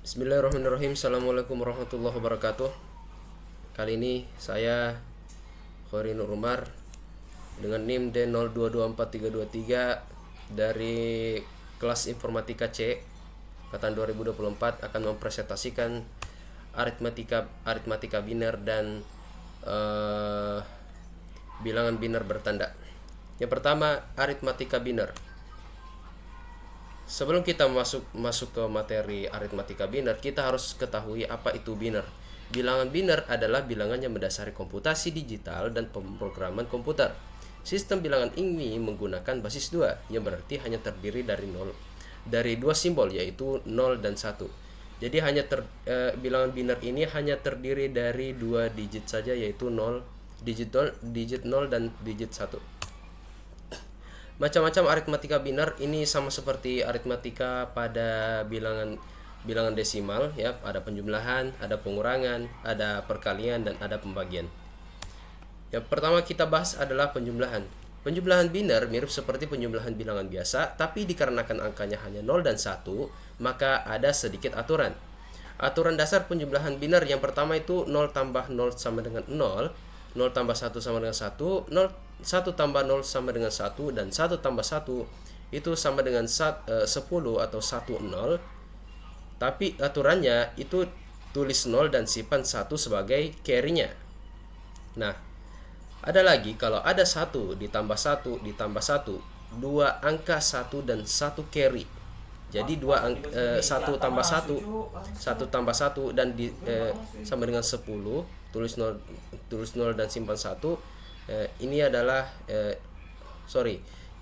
Bismillahirrahmanirrahim. Assalamualaikum warahmatullahi wabarakatuh. Kali ini saya Khori Nur Umar dengan NIM D022433 dari kelas Informatika C angkatan 2024 akan mempresentasikan aritmatika biner dan bilangan biner bertanda. Yang pertama, aritmatika biner. Sebelum kita masuk ke materi aritmatika biner, kita harus ketahui apa itu biner. Bilangan biner adalah bilangan yang mendasari komputasi digital dan pemrograman komputer. Sistem bilangan ini menggunakan basis 2, yang berarti hanya terdiri dari dua simbol, yaitu 0 dan 1. Jadi bilangan biner ini hanya terdiri dari dua digit saja, yaitu digit 0 dan digit 1. Macam-macam aritmatika biner ini sama seperti aritmatika pada bilangan desimal, ya. Ada penjumlahan, ada pengurangan, ada perkalian, dan ada pembagian. Yang pertama kita bahas adalah penjumlahan. Penjumlahan biner mirip seperti penjumlahan bilangan biasa, tapi dikarenakan angkanya hanya 0 dan 1, maka ada sedikit aturan. Aturan dasar penjumlahan biner yang pertama itu 0 tambah 0 sama dengan 0, 0 tambah 1 sama dengan 1, 1 tambah 0 sama dengan 1, dan 1 tambah 1 itu sama dengan 10 atau 10. Tapi aturannya itu tulis 0 dan simpan 1 sebagai carry-nya. Nah, ada lagi kalau ada 1 ditambah 1 ditambah 1, dua angka 1 dan 1 carry. Jadi 1 tambah 1, 1 tambah 1 dan sama dengan 10, tulis 0 dan simpan 1. Ini adalah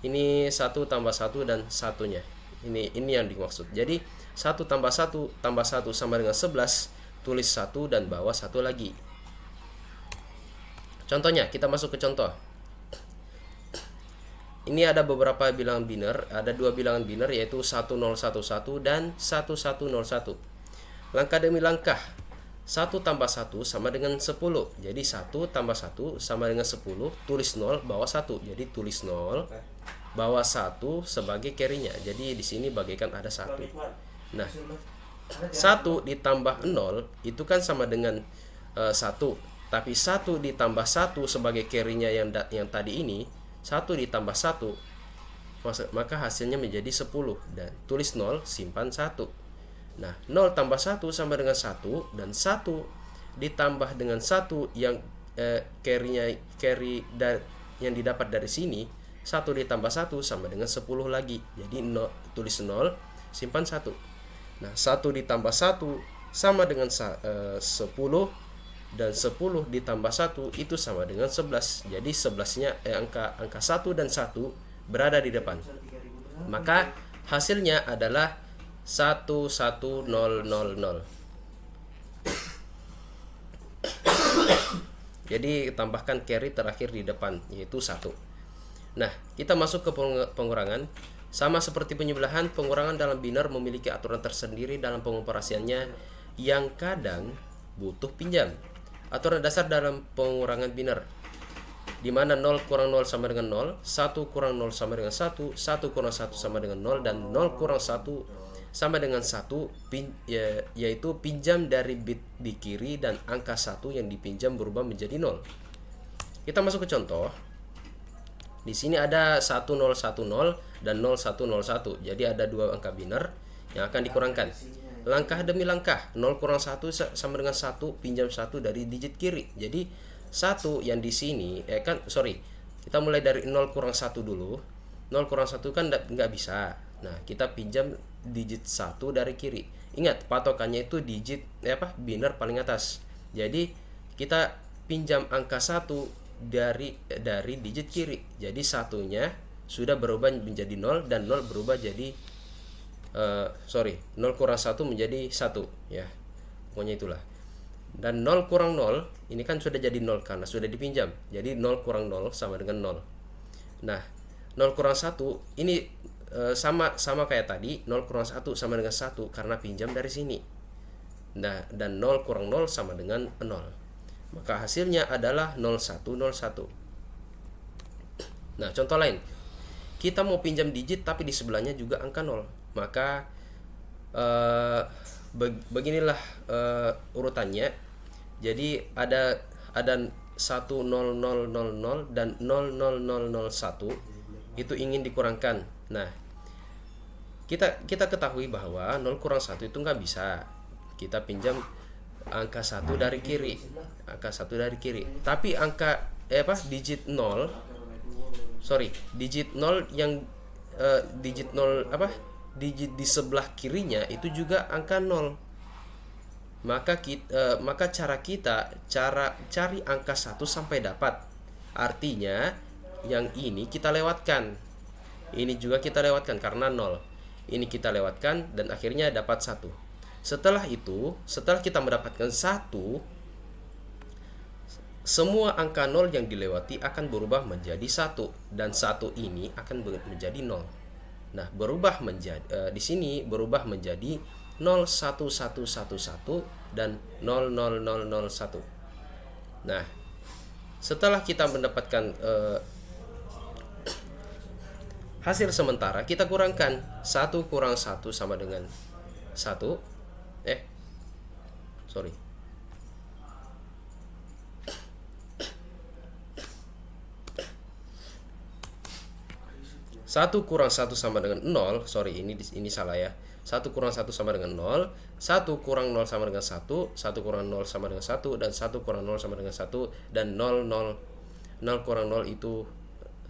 ini 1 tambah 1 dan satunya. Ini yang dimaksud. Jadi 1 tambah 1 sama dengan 11, tulis 1 dan bawah 1 lagi. Contohnya, kita masuk ke contoh. Ini ada beberapa bilangan biner, ada dua bilangan biner, yaitu 1011 dan 1101. Langkah demi langkah. 1 tambah 1 sama dengan 10. Jadi 1 tambah 1 sama dengan 10, tulis 0 bawah 1. Jadi tulis 0 bawah 1 sebagai carry-nya. Jadi di sini bagaikan ada 1. Nah, 1 ditambah 0 itu kan sama dengan 1. Tapi 1 ditambah 1 sebagai carry-nya yang tadi ini, 1 ditambah 1, maka hasilnya menjadi 10. Dan tulis 0, simpan 1. Nah, 0 tambah 1 sama dengan 1, dan 1 ditambah dengan 1 yang carry yang didapat dari sini, 1 ditambah 1 sama dengan 10 lagi. Jadi tulis 0, simpan 1. Nah, 1 ditambah 1 sama dengan 10, dan 10 ditambah 1 itu sama dengan 11. Jadi 11-nya angka 1 dan 1 berada di depan. Maka hasilnya adalah 11000. Jadi tambahkan carry terakhir di depan, yaitu 1. Nah, kita masuk ke pengurangan. Sama seperti penjumlahan, pengurangan dalam biner memiliki aturan tersendiri dalam pengoperasiannya yang kadang butuh pinjam. Aturan dasar dalam pengurangan biner, di mana 0 kurang 0 sama dengan 0, 1 kurang 0 sama dengan 1, 1 kurang 1 sama dengan 0, dan 0 kurang 1 sama dengan 1, yaitu pinjam dari bit di kiri dan angka 1 yang dipinjam berubah menjadi 0. Kita masuk ke contoh. Di sini ada 1010 dan 0101. Jadi ada dua angka biner yang akan dikurangkan. Langkah demi langkah, 0 kurang 1 sama dengan 1, pinjam 1 dari digit kiri. Jadi 1 yang di sini kita mulai dari 0 kurang 1 dulu. 0 kurang 1 kan nggak bisa. Nah, kita pinjam digit 1 dari kiri. Ingat, patokannya itu digit biner paling atas. Jadi kita pinjam angka 1 dari digit kiri. Jadi satunya sudah berubah menjadi 0, dan 0 berubah jadi 0 kurang 1 menjadi 1, ya. Pokoknya itulah. Dan 0 kurang 0 ini kan sudah jadi 0 karena sudah dipinjam. Jadi 0 kurang 0 sama dengan 0. Nah, 0 kurang 1 ini sama kayak tadi, 0 kurang 1 sama dengan 1 karena pinjam dari sini. Nah, dan 0 kurang 0 sama dengan 0. Maka hasilnya adalah 0101. Nah, contoh lain. Kita mau pinjam digit tapi di sebelahnya juga angka 0. Maka beginilah urutannya. Jadi ada 10000 dan 00001 itu ingin dikurangkan. Nah, kita ketahui bahwa 0 kurang 1 itu nggak bisa. Kita pinjam angka 1 dari kiri. Tapi digit 0 yang digit 0 digit di sebelah kirinya itu juga angka 0. Maka cara cari angka 1 sampai dapat. Artinya yang ini kita lewatkan. Ini juga kita lewatkan karena 0. Ini kita lewatkan dan akhirnya dapat 1. Setelah itu, setelah kita mendapatkan 1, semua angka 0 yang dilewati akan berubah menjadi 1 dan 1 ini akan menjadi 0. Nah, di sini berubah menjadi 01111 dan 00001. Nah, setelah kita mendapatkan hasil sementara, kita kurangkan. 1 kurang 1 sama dengan 1. 1 kurang 1 sama dengan 0. Ini salah ya. 1 kurang 1 sama dengan 0. 1 kurang 0 sama dengan 1. 1 kurang 0 sama dengan 1. Dan 1 kurang 0 sama dengan 1. Dan 0 kurang 0 itu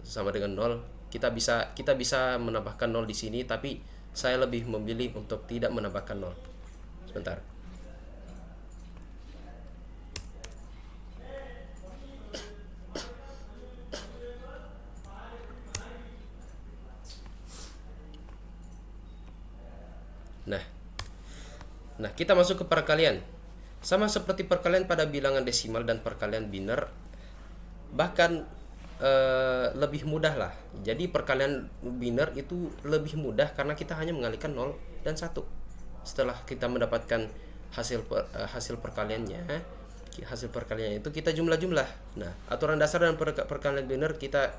sama dengan 0. Kita bisa menambahkan 0 di sini, tapi saya lebih memilih untuk tidak menambahkan 0. Sebentar. Nah, kita masuk ke perkalian. Sama seperti perkalian pada bilangan desimal dan perkalian biner, bahkan lebih mudah lah. Jadi perkalian biner itu lebih mudah karena kita hanya mengalihkan 0 dan 1. Setelah kita mendapatkan hasil perkaliannya itu kita jumlah-jumlah. Nah, aturan dasar dan perkalian biner kita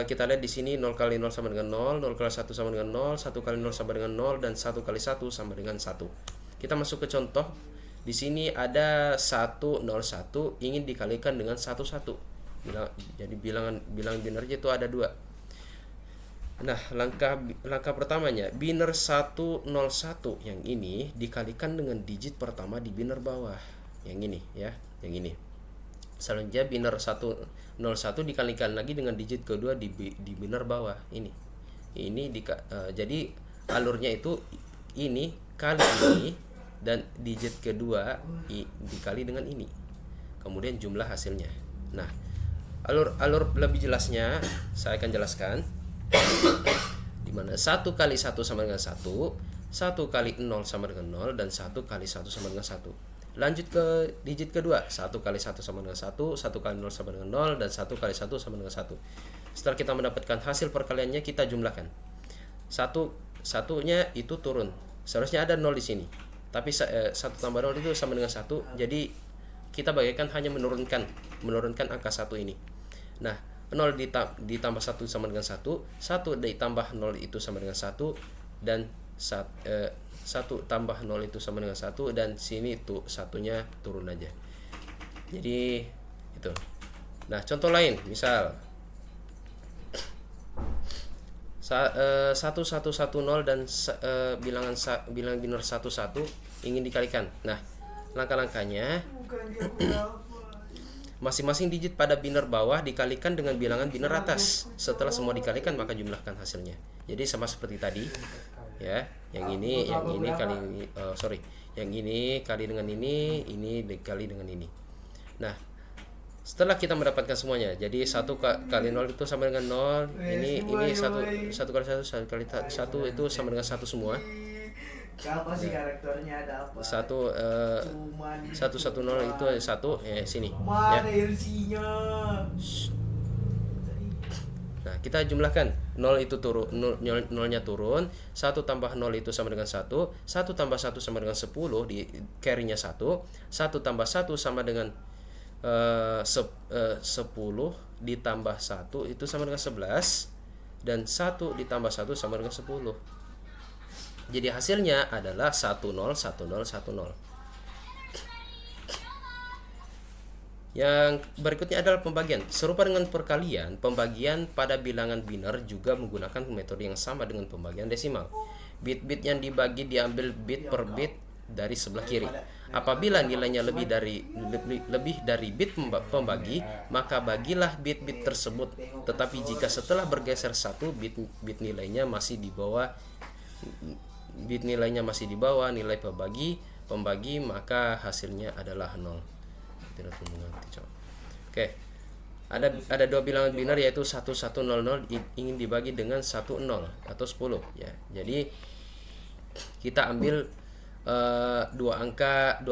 lihat di sini. 0 kali 0 sama dengan 0, 0 kali 1 sama dengan 0, 1 kali 0 sama dengan 0, dan 1 kali 1 sama dengan 1. Kita masuk ke contoh. Di sini ada 101 ingin dikalikan dengan 11. Jadi bilangan binernya itu ada 2. Nah, langkah pertamanya, biner 101 yang ini dikalikan dengan digit pertama di biner bawah. Yang ini ya, yang ini. Selanjutnya biner 101 dikalikan lagi dengan digit kedua di biner bawah. Jadi alurnya itu ini kali ini dan digit kedua dikali dengan ini. Kemudian jumlah hasilnya. Nah, alur lebih jelasnya saya akan jelaskan. Di mana 1 kali 1 sama dengan 1, 1 kali 0 sama dengan 0, dan 1 kali 1 sama dengan 1. Lanjut ke digit kedua. 1 kali 1 sama dengan 1, 1 kali 0 sama dengan 0, dan 1 kali 1 sama dengan 1. Setelah kita mendapatkan hasil perkaliannya, kita jumlahkan. Satunya itu turun. Seharusnya ada 0 di sini. Tapi 1 tambah 0 itu sama dengan 1. Jadi kita bagaikan hanya menurunkan angka 1 ini. Nah, 0 ditambah 1 sama dengan 1, 1 ditambah 0 itu sama dengan 1, dan 1 tambah 0 itu sama dengan 1, dan sini itu satunya turun aja. Jadi itu. Nah, contoh lain, misal 1110 dan bilangan biner 11 ingin dikalikan. Nah, langkah-langkahnya masing-masing digit pada biner bawah dikalikan dengan bilangan biner atas. Setelah semua dikalikan, maka jumlahkan hasilnya. Jadi sama seperti tadi ya, yang ini kali dengan ini dikali dengan ini. Nah, setelah kita mendapatkan semuanya, jadi 1 kali 0 itu sama dengan 0. Ini 1 kali 1 itu sama dengan 1 semua. Apa sih karakternya, ada apa? 110 itu 1 sini. Mana LC-nya? Nah, kita jumlahkan. 0 itu turun, 0-nya turun. 1 tambah 0 itu sama dengan 1. 1 tambah 1 sama dengan 10, di carry-nya 1. 1 tambah 1 sama dengan 10 ditambah 1 itu sama dengan 11, dan 1 ditambah 1 sama dengan 10. Jadi hasilnya adalah 10 10 10. Yang berikutnya adalah pembagian. Serupa dengan perkalian, pembagian pada bilangan biner juga menggunakan metode yang sama dengan pembagian desimal. Bit-bit yang dibagi diambil bit per bit dari sebelah kiri. Apabila nilainya lebih dari bit pembagi, maka bagilah bit-bit tersebut. Tetapi jika setelah bergeser satu bit nilainya masih di bawah nilai pembagi, maka hasilnya adalah 0. Tidak mengerti, coba. Oke. Ada dua bilangan biner yaitu 1100 ingin dibagi dengan 10 atau 10 ya. Jadi kita ambil dua angka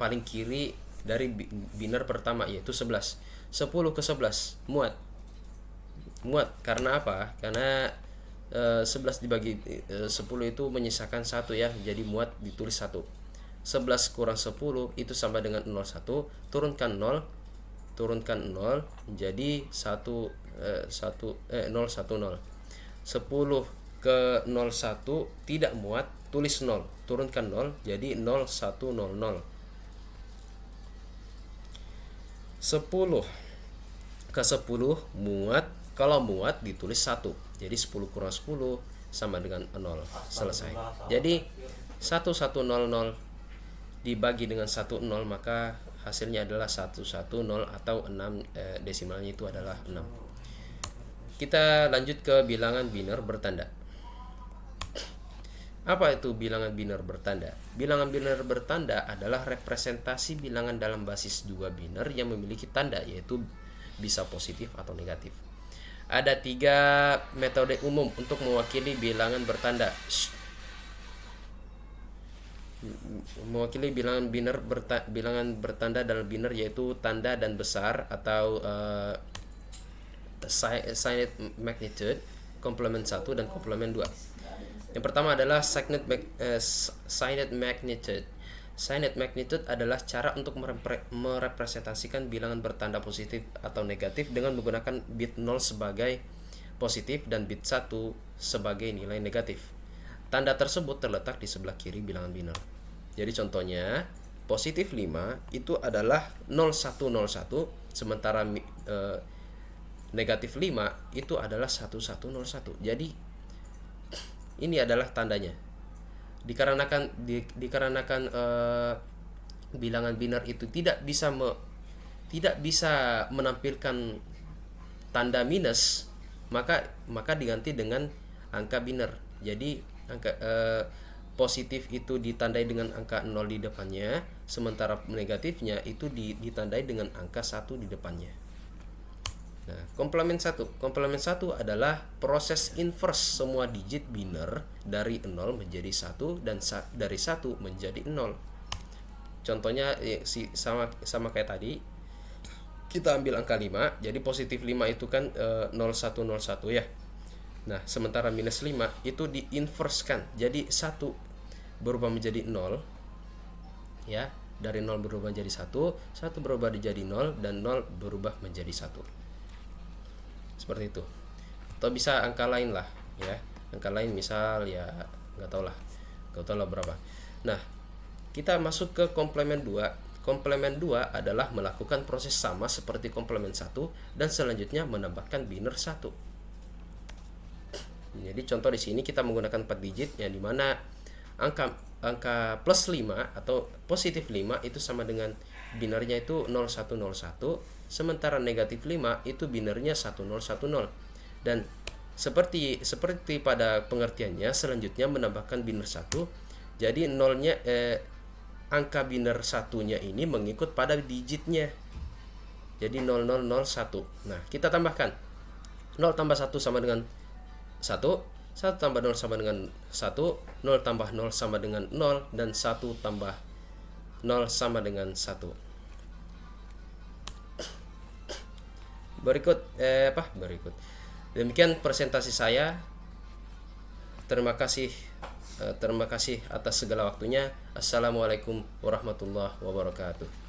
paling kiri dari biner pertama yaitu 11. 10 ke 11 muat. Karena apa? Karena 11 dibagi 10 itu menyisakan 1 ya. Jadi muat ditulis 1. 11 kurang 10 itu sama dengan 01. Turunkan 0 jadi 010. 10 ke 01 tidak muat, tulis 0. Turunkan 0 jadi 0100. 10 ke 10 muat, kalau muat ditulis 1. Jadi 10 kurang 10 sama dengan 0. Selesai. Jadi 1100 dibagi dengan 10 maka hasilnya adalah 110 atau 6, desimalnya itu adalah 6. Kita lanjut ke bilangan biner bertanda. Apa itu bilangan biner bertanda? Bilangan biner bertanda adalah representasi bilangan dalam basis 2 biner yang memiliki tanda, yaitu bisa positif atau negatif. Ada 3 metode umum untuk mewakili bilangan bertanda. Mewakili bilangan bertanda dalam biner yaitu tanda dan besar atau signed magnitude, komplement 1 dan komplement 2. Yang pertama adalah signed magnitude. Signed magnitude adalah cara untuk merepresentasikan bilangan bertanda positif atau negatif dengan menggunakan bit 0 sebagai positif dan bit 1 sebagai nilai negatif. Tanda tersebut terletak di sebelah kiri bilangan biner. Jadi contohnya positif 5 itu adalah 0101, sementara negatif 5 itu adalah 1101. Jadi ini adalah tandanya. Dikarenakan bilangan biner itu tidak bisa menampilkan tanda minus, maka diganti dengan angka biner. Jadi angka positif itu ditandai dengan angka 0 di depannya, sementara negatifnya itu ditandai dengan angka 1 di depannya. Nah, komplement 1 adalah proses inverse semua digit biner dari 0 menjadi 1 dan dari 1 menjadi 0. Contohnya sama kayak tadi. Kita ambil angka 5, jadi positif 5 itu kan 0101 ya. Nah, sementara minus 5 itu diinverskan. Jadi 1 berubah menjadi 0 ya. Dari 0 berubah menjadi 1 berubah menjadi 0 dan 0 berubah menjadi 1. Seperti itu. Atau bisa angka lain lah ya. Angka lain misal ya nggak tahu lah berapa. Nah, kita masuk ke komplement 2. Komplement 2 adalah melakukan proses sama seperti komplement 1 dan selanjutnya menambahkan biner 1. Jadi contoh di sini kita menggunakan 4 digit yang dimana angka plus 5 atau positif 5 itu sama dengan binernya itu 0101, sementara negatif 5 itu binernya 1010. Dan seperti pada pengertiannya selanjutnya menambahkan biner 1. Jadi angka biner 1-nya ini mengikut pada digitnya. Jadi 0001. Nah, kita tambahkan 0 tambah 1 sama dengan 1 tambah 0 sama dengan 1, 0 tambah 0 sama dengan 0, dan 1 tambah 0 sama dengan 1. Berikut. Demikian presentasi saya. Terima kasih atas segala waktunya. Assalamualaikum warahmatullahi wabarakatuh.